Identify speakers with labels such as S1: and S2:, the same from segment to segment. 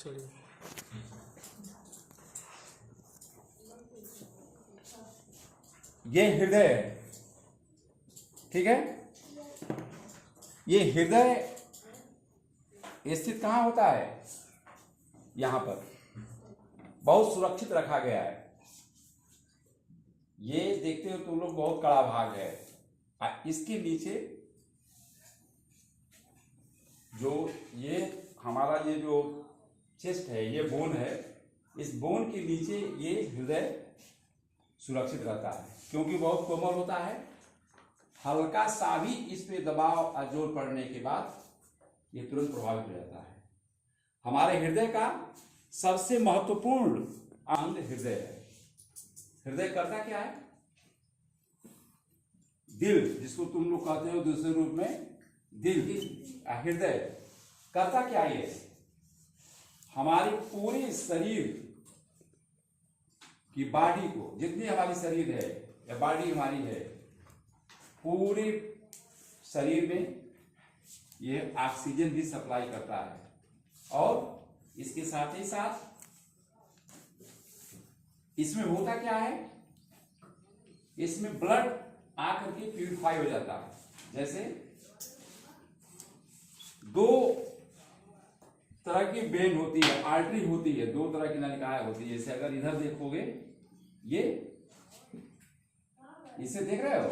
S1: चलिए।
S2: ये हृदय है, ठीक है। ये हृदय स्थित कहाँ होता है? यहां पर बहुत सुरक्षित रखा गया है। ये देखते हो तुम लोग, बहुत कड़ा भाग है। इसके नीचे जो ये हमारा ये जो चेस्ट है, ये बोन है, इस बोन के नीचे ये हृदय सुरक्षित रहता है, क्योंकि बहुत कोमल होता है। हल्का सा भी इस पे दबाव और जोर पड़ने के बाद ये तुरंत प्रभावित हो जाता है। हमारे हृदय का सबसे महत्वपूर्ण अंग हृदय है। हृदय करता क्या है? दिल, जिसको तुम लोग कहते हो दूसरे रूप में दिल। हृदय करता क्या है? हमारे पूरे शरीर की बॉडी को, जितनी हमारी शरीर है या बॉडी हमारी है, पूरे शरीर में ये ऑक्सीजन भी सप्लाई करता है। और इसके साथ ही साथ इसमें होता क्या है, इसमें ब्लड आकर के प्यूरिफाई हो जाता है। जैसे दो तरह की वेन होती है, आर्टरी होती है, दो तरह की नलिकाएं होती है। जैसे अगर इधर देखोगे, ये इसे देख रहे हो,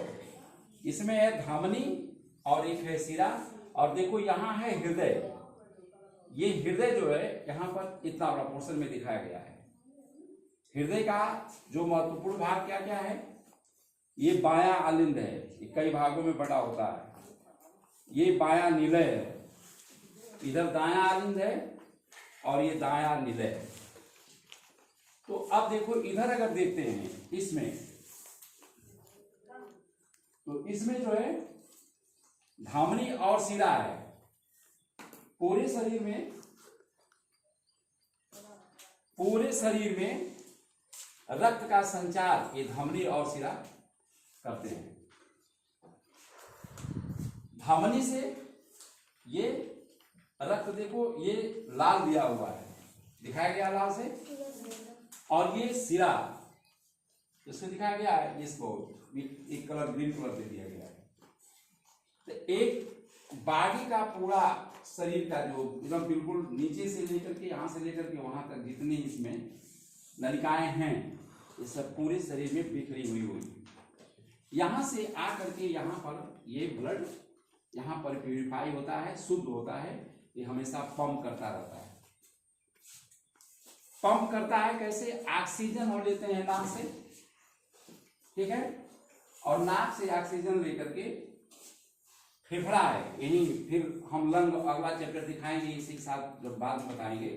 S2: इसमें है धमनी और एक है सिरा, और देखो यहां है हृदय। ये हृदय जो है यहां पर इतना बड़ा पोर्शन में दिखाया गया है। हृदय का जो महत्वपूर्ण भाग क्या क्या है? ये बायां आलिंद है, ये कई भागों में बटा होता है। ये बायां निलय है, इधर दायां आलिंद है, और ये दायां निलय है। तो अब देखो इधर अगर देखते हैं इसमें, तो इसमें जो है धमनी और सिरा है। पूरे शरीर में रक्त का संचार ये धमनी और सिरा करते हैं। धमनी से ये रक्त, देखो ये लाल दिया हुआ है, दिखाया गया लाल से, और ये सिरा इसको दिखाया गया है, इसको एक कलर ग्रीन कलर दे दिया गया है। तो एक बॉडी का पूरा शरीर का जो एकदम बिल्कुल नीचे से लेकर के, यहां से लेकर के वहां तक जितनी इसमें नलिकाएं हैं, ये सब पूरे शरीर में बिखरी हुई यहां से आकर के यहां पर ये ब्लड यहां पर प्यूरिफाई होता है, शुद्ध होता है। ये हमेशा पंप करता रहता है। पंप करता है कैसे? ऑक्सीजन हम लेते हैं नाक से, ठीक है, और नाक से ऑक्सीजन लेकर के फेफड़ा है, यही फिर हम लंग अगला चैप्टर दिखाएंगे, इसी के साथ जब बाद में बताएंगे,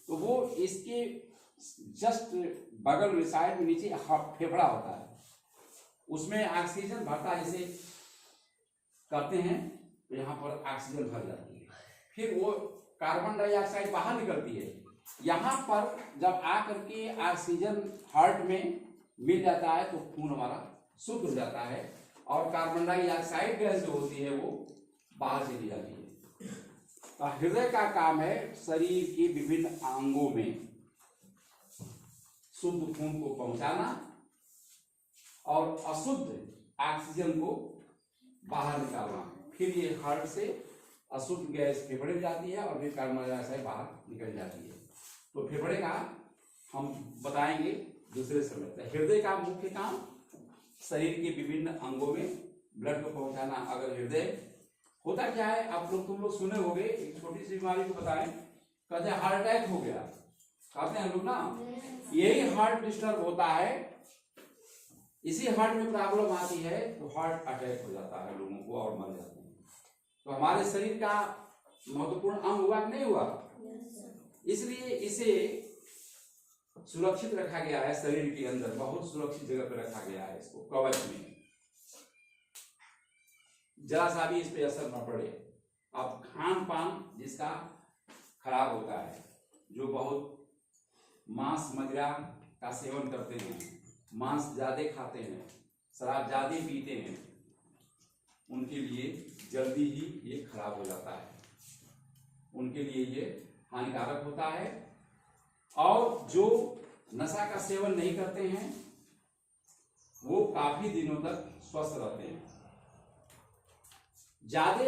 S2: तो वो इसके जस्ट बगल में साइड में नीचे फेफड़ा होता है, उसमें ऑक्सीजन भरता है। जैसे करते हैं तो यहाँ पर ऑक्सीजन भर जाती है, फिर वो कार्बन डाइऑक्साइड बाहर निकलती है। यहाँ पर जब आकर के ऑक्सीजन हार्ट में मिल जाता है तो खून हमारा शुद्ध हो जाता है, और कार्बन डाइऑक्साइड गैस जो होती है वो बाहर चली जाती है। तो हृदय का काम है शरीर के विभिन्न अंगों में शुद्ध खून को पहुंचाना और अशुद्ध ऑक्सीजन को बाहर निकालना। फिर ये हार्ट से अशुद्ध गैस फेफड़े में जाती है, और फिर कार्बन डाइऑक्साइड बाहर निकल जाती है। तो फेफड़े का हम बताएंगे दूसरे समय तक। हृदय का मुख्य काम शरीर के विभिन्न अंगों में ब्लड को पहुंचाना। अगर हृदय होता क्या है, आप लोग तुम लोग सुने होंगे, एक छोटी सी बीमारी को बताएं, कहते हैं हार्ट अटैक हो गया, कहते हैं लोग ना, यही हार्ट डिस्टर्ब होता है, इसी हार्ट में प्रॉब्लम आती है तो हार्ट अटैक हो जाता है लोगों को और मर जाते हैं। तो हमारे शरीर का महत्वपूर्ण अंग हुआ कि नहीं हुआ? इसलिए इसे सुरक्षित रखा गया है शरीर के अंदर, बहुत सुरक्षित जगह पर रखा गया है इसको, कवच में, जरा सा भी इस पे असर न पड़े। अब खान पान जिसका खराब होता है, जो बहुत मांस मदिरा का सेवन करते हैं, मांस ज्यादा खाते हैं, शराब ज्यादा पीते हैं, उनके लिए जल्दी ही ये खराब हो जाता है। उनके लिए ये हानिकारक होता है, और जो नशा का सेवन नहीं करते हैं वो काफी दिनों तक स्वस्थ रहते हैं। ज्यादा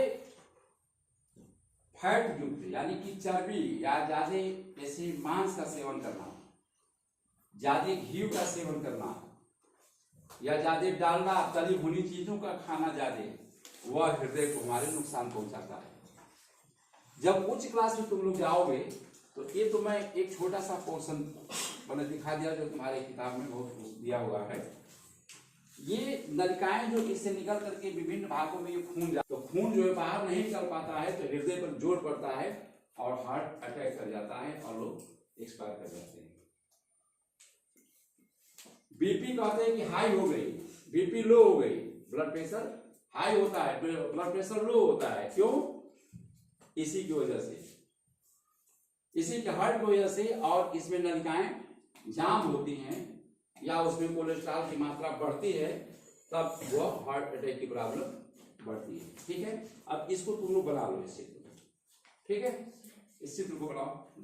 S2: फैट युक्त यानी कि चर्बी या ज्यादा ऐसे मांस का सेवन करना, ज्यादा घी का सेवन करना, या ज्यादा डालडा तली भुनी चीजों का खाना ज्यादा, वह हृदय को हमारे नुकसान पहुंचाता है। जब उच्च क्लास में तुम लोग जाओगे तो ये तो मैं एक छोटा सा पोर्शन मैंने दिखा दिया जो तुम्हारे किताब में बहुत दिया हुआ है। ये नलिकाएं जो इससे निकल करके विभिन्न भागों में ये खून तो खून जो है बाहर नहीं निकल पाता है, तो हृदय पर जोर पड़ता है और हार्ट अटैक कर जाता है और लोग एक्सपायर कर जाते हैं। बीपी कहते हैं कि हाई हो गई, बीपी लो हो गई, ब्लड प्रेशर हाई होता है, ब्लड प्रेशर लो होता है। क्यों? इसी की वजह से, इसी के हार्ट की वजह से, और इसमें नलिकाएं जाम होती हैं या उसमें कोलेस्ट्रॉल की मात्रा बढ़ती है, तब वह हार्ट अटैक की प्रॉब्लम बढ़ती है। ठीक है, अब इसको तुम लोग बना लो इस चित्र को। ठीक है, इस चित्र को बनाओ।